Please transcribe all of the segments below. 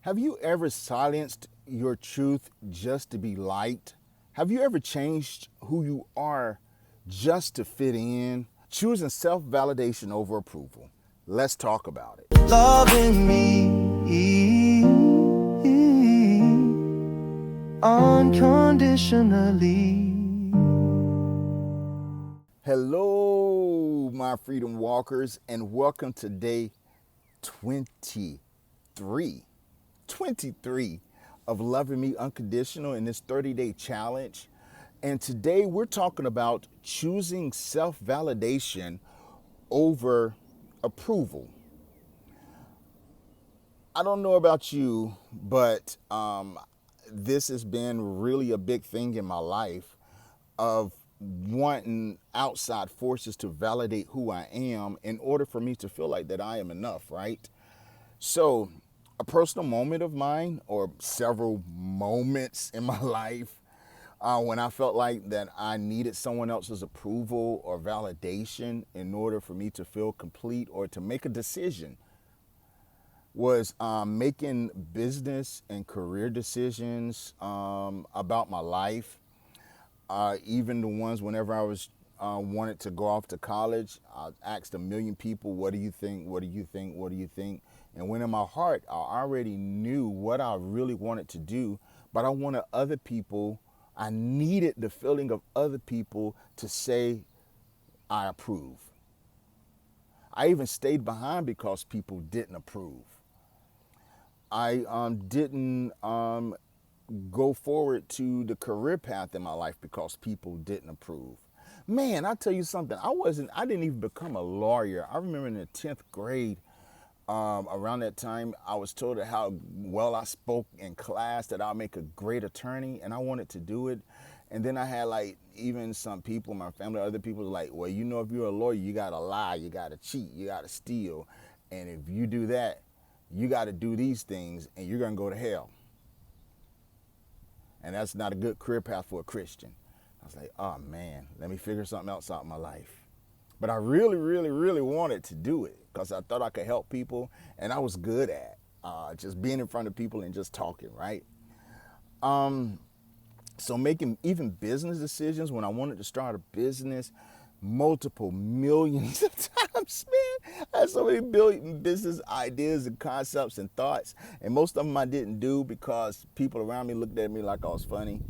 Have you ever silenced your truth just to be liked? Have you ever changed who you are just to fit in? Choosing self validation over approval. Let's talk about it. Loving me unconditionally. Hello, my freedom walkers, and welcome to day 23. 23 of Loving Me Unconditional in this 30-day challenge. And today we're talking about choosing self-validation over approval. I don't know about you, but this has been really a big thing in my life of wanting outside forces to validate who I am in order for me to feel like that I am enough, right? So a personal moment of mine, or several moments in my life, when I felt like that I needed someone else's approval or validation in order for me to feel complete or to make a decision, was making business and career decisions about my life. Even the ones whenever I was wanted to go off to college, I asked a million people, what do you think? What do you think? What do you think? And when in my heart, I already knew what I really wanted to do, but I wanted other people, I needed the feeling of other people to say, I approve. I even stayed behind because people didn't approve. I didn't go forward to the career path in my life because people didn't approve. Man, I tell you something, I didn't even become a lawyer. I remember in the 10th grade, around that time, I was told that how well I spoke in class, that I'll make a great attorney, and I wanted to do it. And then I had like even some people, my family, other people were like, well, you know, if you're a lawyer, you gotta lie, you gotta cheat, you gotta steal. And if you do that, you gotta do these things and you're gonna go to hell. And that's not a good career path for a Christian. I was like, oh man, let me figure something else out in my life. But I really, really, really wanted to do it because I thought I could help people, and I was good at just being in front of people and just talking, right? So making even business decisions when I wanted to start a business, multiple millions of times, man. I had so many billion business ideas and concepts and thoughts, and most of them I didn't do because people around me looked at me like I was funny,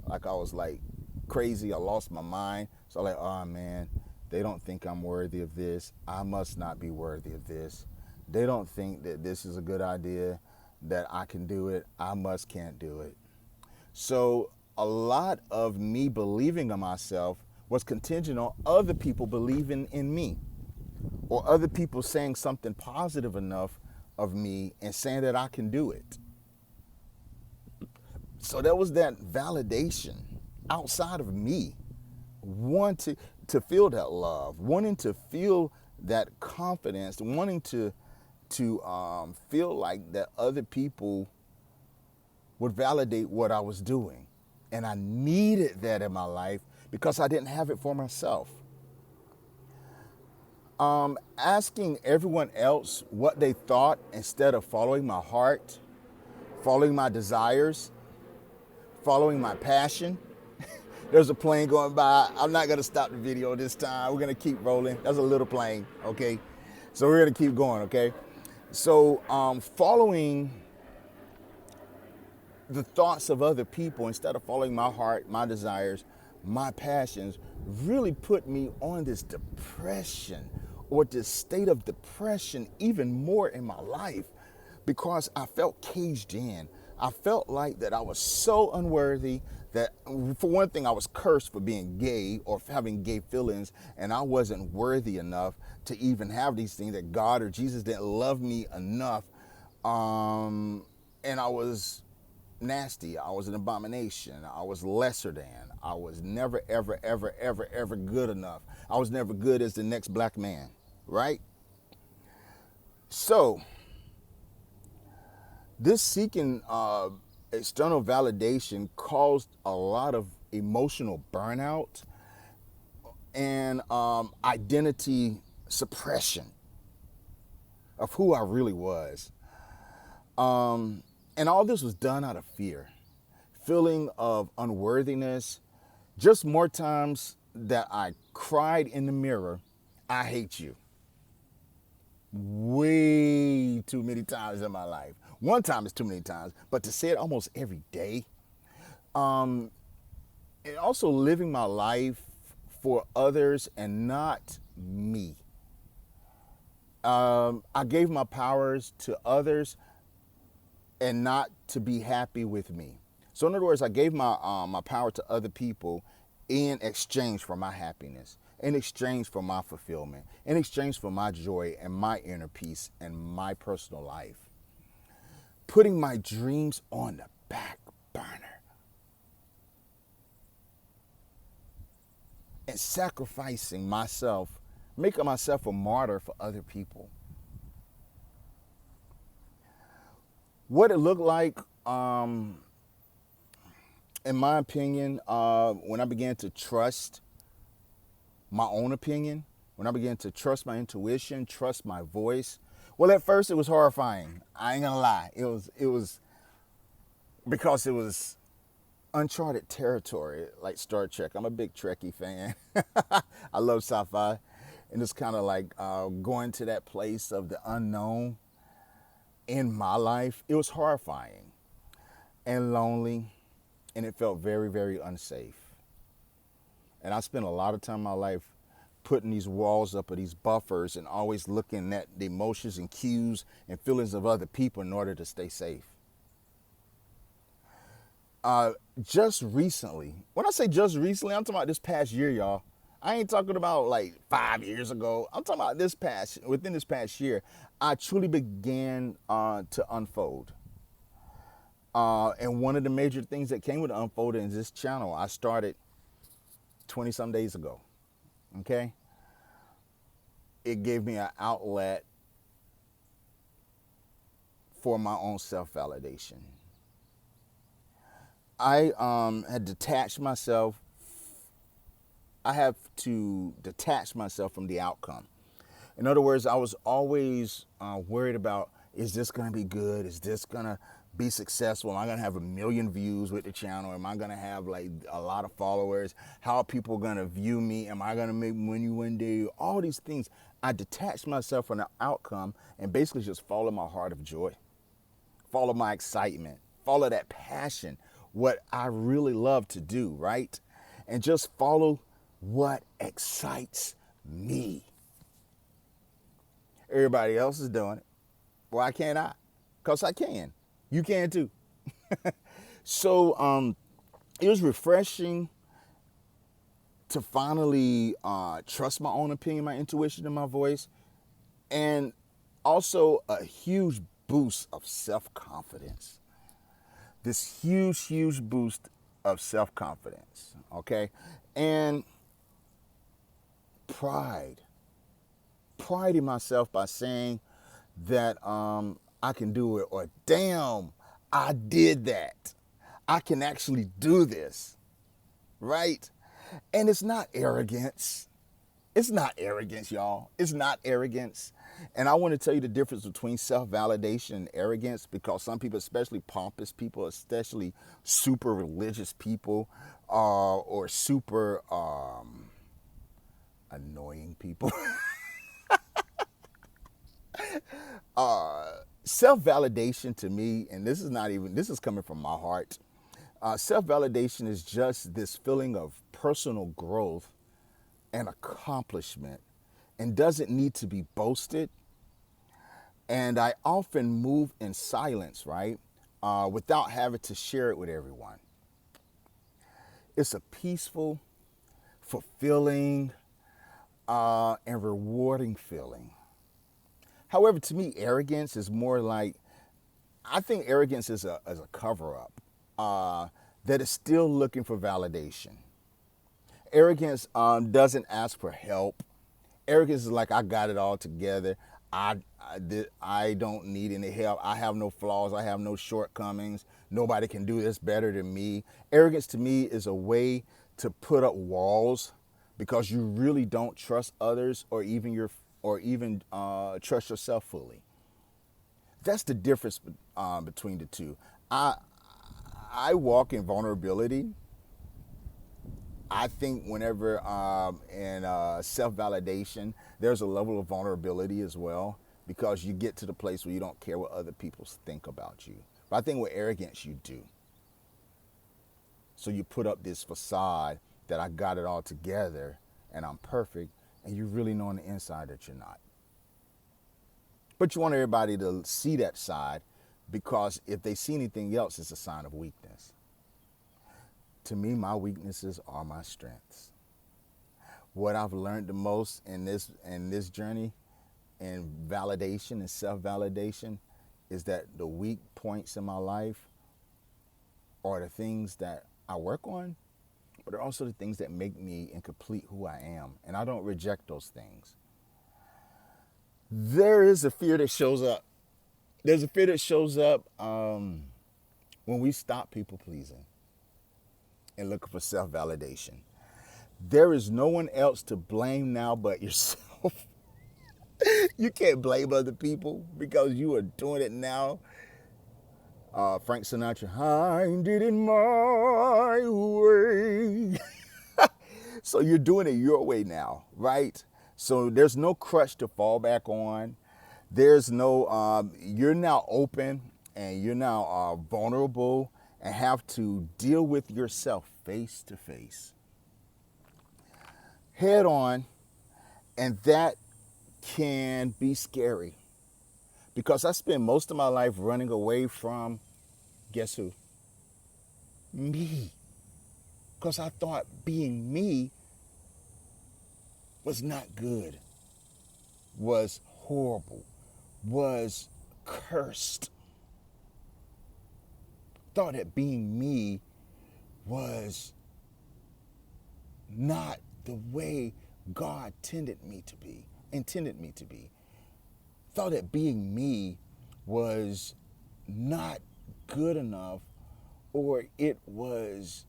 like I was like crazy, I lost my mind. So I'm like, oh man, they don't think I'm worthy of this. I must not be worthy of this. They don't think that this is a good idea, that I can do it. I can't do it. So a lot of me believing in myself was contingent on other people believing in me, or other people saying something positive enough of me and saying that I can do it. So there was that validation outside of me, wanting to feel that love, wanting to feel that confidence, wanting to feel like that other people would validate what I was doing. And I needed that in my life because I didn't have it for myself. Asking everyone else what they thought instead of following my heart, following my desires, following my passion. There's a plane going by. I'm not going to stop the video this time. We're going to keep rolling. That's a little plane, okay? So we're going to keep going, okay? So following the thoughts of other people instead of following my heart, my desires, my passions, really put me on this depression, or this state of depression even more in my life, because I felt caged in. I felt like that I was so unworthy, that for one thing, I was cursed for being gay or having gay feelings, and I wasn't worthy enough to even have these things, that God or Jesus didn't love me enough. And I was nasty. I was an abomination. I was lesser than. I was never, ever, ever, ever, ever good enough. I was never good as the next black man, right? So this seeking external validation caused a lot of emotional burnout and identity suppression of who I really was. And all this was done out of fear, feeling of unworthiness. Just more times that I cried in the mirror, I hate you. Way too many times in my life. One time is too many times, but to say it almost every day. And also living my life for others and not me. I gave my powers to others and not to be happy with me. So in other words, I gave my power to other people in exchange for my happiness, in exchange for my fulfillment, in exchange for my joy and my inner peace and my personal life. Putting my dreams on the back burner and sacrificing myself, making myself a martyr for other people. What it looked like, in my opinion, when I began to trust my own opinion, when I began to trust my intuition, trust my voice. Well, at first it was horrifying. I ain't gonna lie. It was because it was uncharted territory, like Star Trek. I'm a big Trekkie fan. I love sci-fi, and it's kind of like going to that place of the unknown in my life. It was horrifying and lonely, and it felt very, very unsafe. And I spent a lot of time in my life putting these walls up or these buffers and always looking at the emotions and cues and feelings of other people in order to stay safe. Just recently, when I say just recently, I'm talking about this past year, y'all. I ain't talking about like 5 years ago. I'm talking about within this past year, I truly began to unfold. And one of the major things that came with unfolding is this channel. I started 20 some days ago. Okay. It gave me an outlet for my own self-validation. I had detached myself. I have to detach myself from the outcome. In other words, I was always worried about, is this going to be good? Is this going to be successful? Am I going to have 1 million views with the channel? Am I going to have like a lot of followers? How are people going to view me? Am I going to make money one day? All these things. I detached myself from the outcome and basically just follow my heart of joy. Follow my excitement. Follow that passion. What I really love to do, right? And just follow what excites me. Everybody else is doing it. Why can't I? Because I can. You can too. So it was refreshing to finally trust my own opinion, my intuition, and my voice. And also a huge boost of self-confidence. This huge, huge boost of self-confidence. Okay? And pride. Pride in myself by saying that I can do it, or damn, I did that. I can actually do this, right? And it's not arrogance. It's not arrogance, y'all. It's not arrogance. And I want to tell you the difference between self-validation and arrogance, because some people, especially pompous people, especially super religious people, or super annoying people, self-validation to me, and this is coming from my heart. Self-validation is just this feeling of personal growth and accomplishment, and doesn't need to be boasted. And I often move in silence, right? Without having to share it with everyone. It's a peaceful, fulfilling, and rewarding feeling. However, to me, arrogance is more like, I think arrogance is a cover-up that is still looking for validation. Arrogance doesn't ask for help. Arrogance is like, I got it all together. I don't need any help. I have no flaws. I have no shortcomings. Nobody can do this better than me. Arrogance to me is a way to put up walls because you really don't trust others or even trust yourself fully. That's the difference between the two. I I walk in vulnerability. I think whenever in self validation, there's a level of vulnerability as well because you get to the place where you don't care what other people think about you. But I think with arrogance, you do. So you put up this facade that I got it all together and I'm perfect, and you really know on the inside that you're not. But you want everybody to see that side because if they see anything else, it's a sign of weakness. To me, my weaknesses are my strengths. What I've learned the most in this journey in validation and self-validation is that the weak points in my life are the things that I work on, but they're also the things that make me and complete who I am. And I don't reject those things. There is a fear that shows up. There's a fear that shows up when we stop people pleasing and looking for self-validation. There is no one else to blame now but yourself. You can't blame other people because you are doing it now. Frank Sinatra, I did it my way. So you're doing it your way now, right? So there's no crutch to fall back on. There's no, you're now open and you're now vulnerable and have to deal with yourself face to face, head on. And that can be scary because I spent most of my life running away from, guess who? Me. Because I thought being me was not good, was horrible, was cursed. Thought that being me was not the way God intended me to be. Thought that being me was not good enough, or it was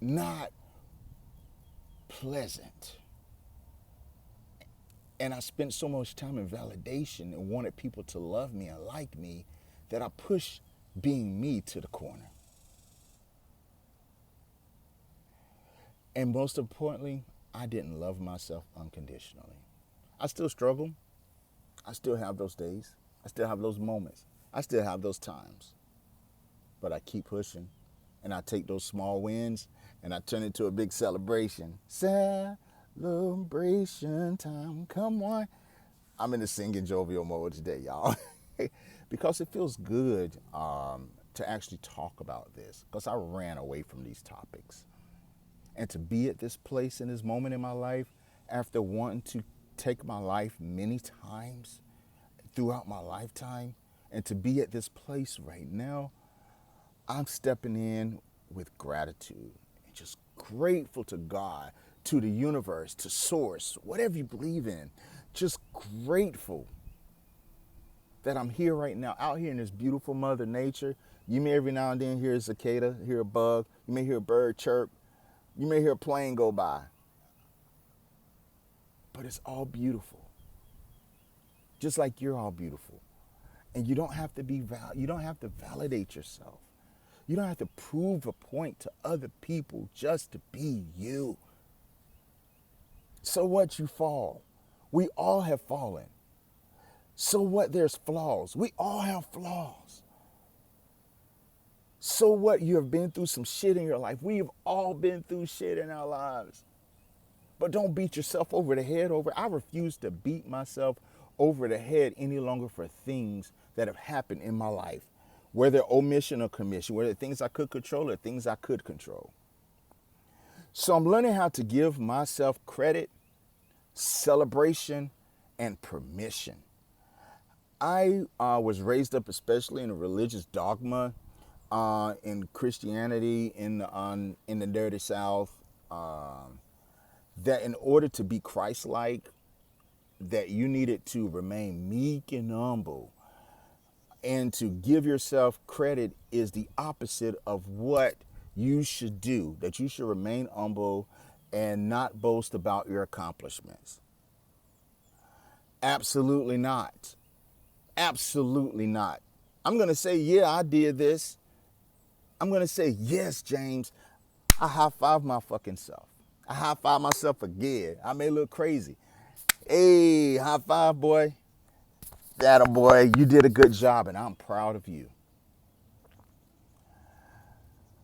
not pleasant. And I spent so much time in validation and wanted people to love me and like me that I pushed being me to the corner. And most importantly, I didn't love myself unconditionally. I still struggle. I still have those days. I still have those moments. I still have those times. But I keep pushing. And I take those small wins and I turn it into a big celebration. Celebration time. Come on. I'm in the singing jovial mode today, y'all. Because it feels good to actually talk about this. Because I ran away from these topics. And to be at this place in this moment in my life, after wanting to take my life many times throughout my lifetime, and to be at this place right now, I'm stepping in with gratitude and just grateful to God, to the universe, to source, whatever you believe in. Just grateful that I'm here right now, out here in this beautiful Mother Nature. You may every now and then hear a cicada, hear a bug, you may hear a bird chirp, you may hear a plane go by. But it's all beautiful. Just like you're all beautiful. And you don't have to you don't have to validate yourself. You don't have to prove a point to other people just to be you. So what, you fall? We all have fallen. So what, there's flaws. We all have flaws. So what, you have been through some shit in your life. We've all been through shit in our lives. But don't beat yourself over the head over. I refuse to beat myself over the head any longer for things that have happened in my life, whether omission or commission, whether things I could control or things I could control. So I'm learning how to give myself credit, celebration, and permission. I was raised up, especially in a religious dogma, in Christianity, in the dirty South, that in order to be Christ-like, that you needed to remain meek and humble. And to give yourself credit is the opposite of what you should do, that you should remain humble and not boast about your accomplishments. Absolutely not. Absolutely not. I'm going to say, yeah, I did this. I'm going to say, yes, James, I high five my fucking self. I high five myself again. I may look crazy. Hey, high five, boy. That a boy, you did a good job, and I'm proud of you.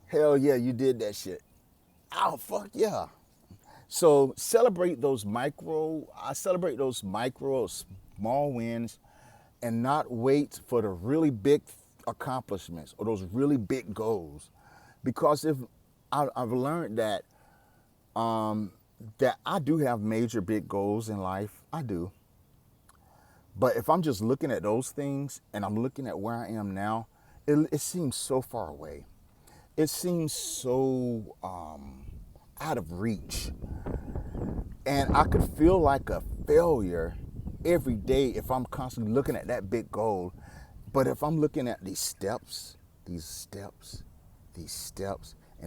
Hell yeah, you did that shit. Oh, fuck yeah. So I celebrate those micro, small wins and not wait for the really big accomplishments or those really big goals. Because if I've learned that I do have major big goals in life, I do. But if I'm just looking at those things and I'm looking at where I am now, it seems so far away. It seems so out of reach. And I could feel like a failure every day if I'm constantly looking at that big goal. But if I'm looking at these steps, and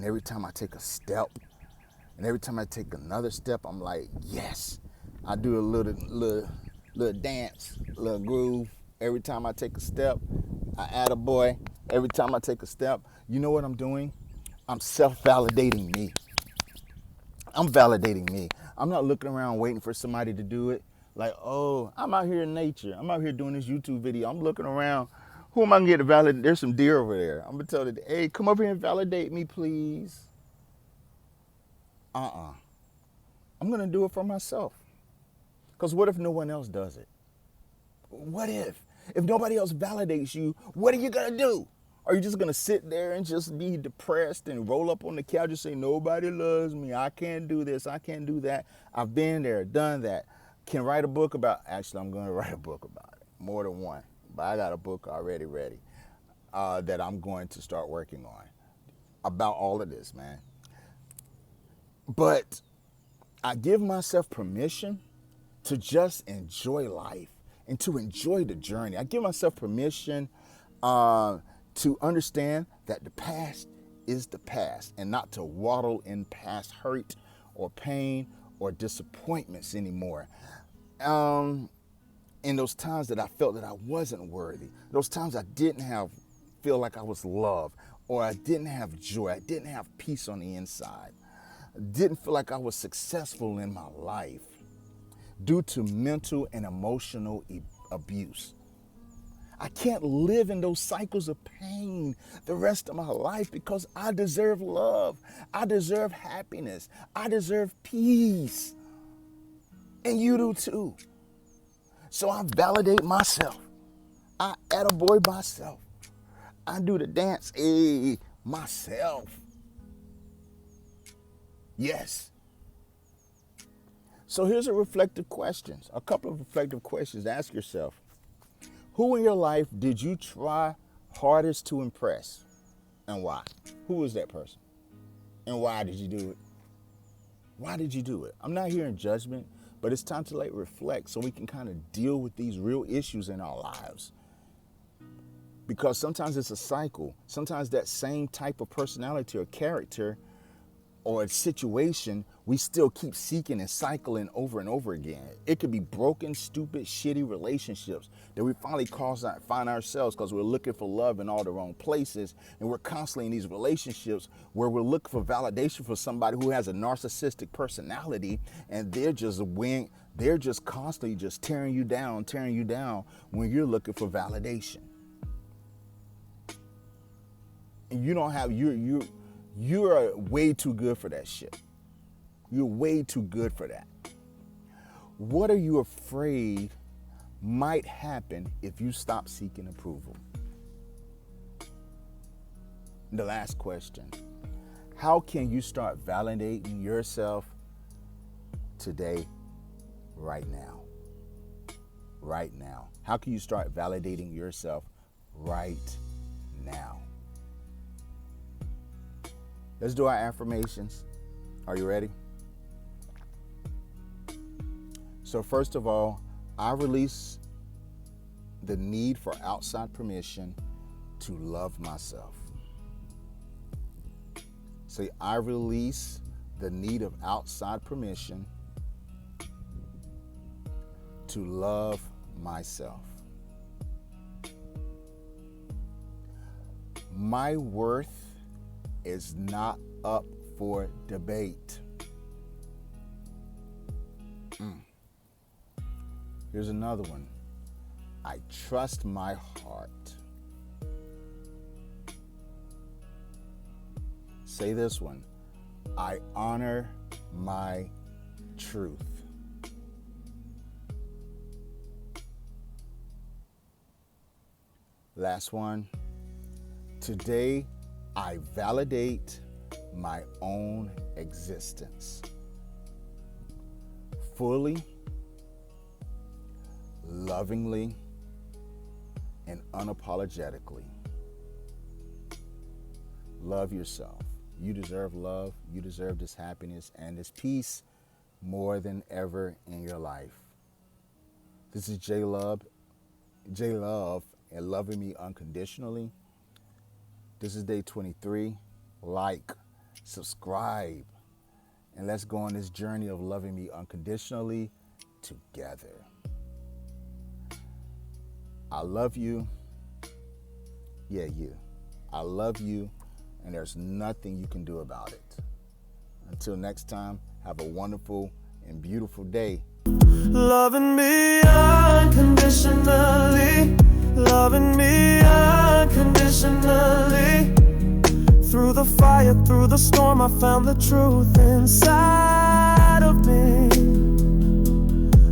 every time I take a step, and every time I take another step, I'm like, yes. I do a little dance, little groove. Every time I take a step, I add a boy. Every time I take a step, you know what I'm doing? I'm self-validating me. I'm validating me. I'm not looking around waiting for somebody to do it. Like, oh, I'm out here in nature. I'm out here doing this YouTube video. I'm looking around. Who am I gonna get to validate? There's some deer over there. I'm gonna tell them, hey, come over here and validate me, please. I'm gonna do it for myself. Because what if no one else does it? What if? If nobody else validates you, what are you gonna do? Are you just gonna sit there and just be depressed and roll up on the couch and say, nobody loves me, I can't do this, I can't do that. I've been there, done that. Can write a book about, actually I'm gonna write a book about it, more than one. But I got a book already ready that I'm going to start working on about all of this, man. But I give myself permission to just enjoy life and to enjoy the journey. I give myself permission to understand that the past is the past and not to waddle in past hurt or pain or disappointments anymore. In those times that I felt that I wasn't worthy, those times I didn't feel like I was loved, or I didn't have joy, I didn't have peace on the inside, didn't feel like I was successful in my life due to mental and emotional abuse. I can't live in those cycles of pain the rest of my life because I deserve love. I deserve happiness. I deserve peace. And you do too. So I validate myself. I attaboy myself. I do the dance, myself. Yes. So here's a couple of reflective questions to ask yourself. Who in your life did you try hardest to impress and why? Who was that person? And why did you do it? Why did you do it? I'm not here in judgment, but it's time to reflect so we can kind of deal with these real issues in our lives. Because sometimes it's a cycle. Sometimes that same type of personality or character or a situation, we still keep seeking and cycling over and over again. It could be broken, stupid, shitty relationships that we finally find ourselves because we're looking for love in all the wrong places. And we're constantly in these relationships where we're looking for validation for somebody who has a narcissistic personality, and they're just constantly just tearing you down when you're looking for validation. And you're way too good for that shit. You're way too good for that. What are you afraid might happen if you stop seeking approval? The last question. How can you start validating yourself today, right now? Right now. How can you start validating yourself right now? Let's do our affirmations. Are you ready? So first of all, I release the need for outside permission to love myself. Say, I release the need of outside permission to love myself. My worth is not up for debate. Here's another one. I trust my heart. Say this one. I honor my truth. Last one. Today, I validate my own existence. Fully, lovingly, and unapologetically. Love yourself. You deserve love. You deserve this happiness and this peace more than ever in your life. This is J Love, and loving me unconditionally. This is day 23. Like, subscribe, and let's go on this journey of loving me unconditionally together. I love you. Yeah, you. I love you, and there's nothing you can do about it. Until next time, have a wonderful and beautiful day. Loving me unconditionally, loving me unconditionally. Through the fire, through the storm, I found the truth inside of me.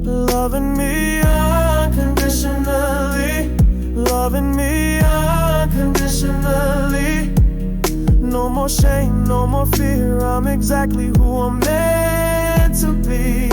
Loving me unconditionally, loving me unconditionally. No more shame, no more fear, I'm exactly who I'm meant to be.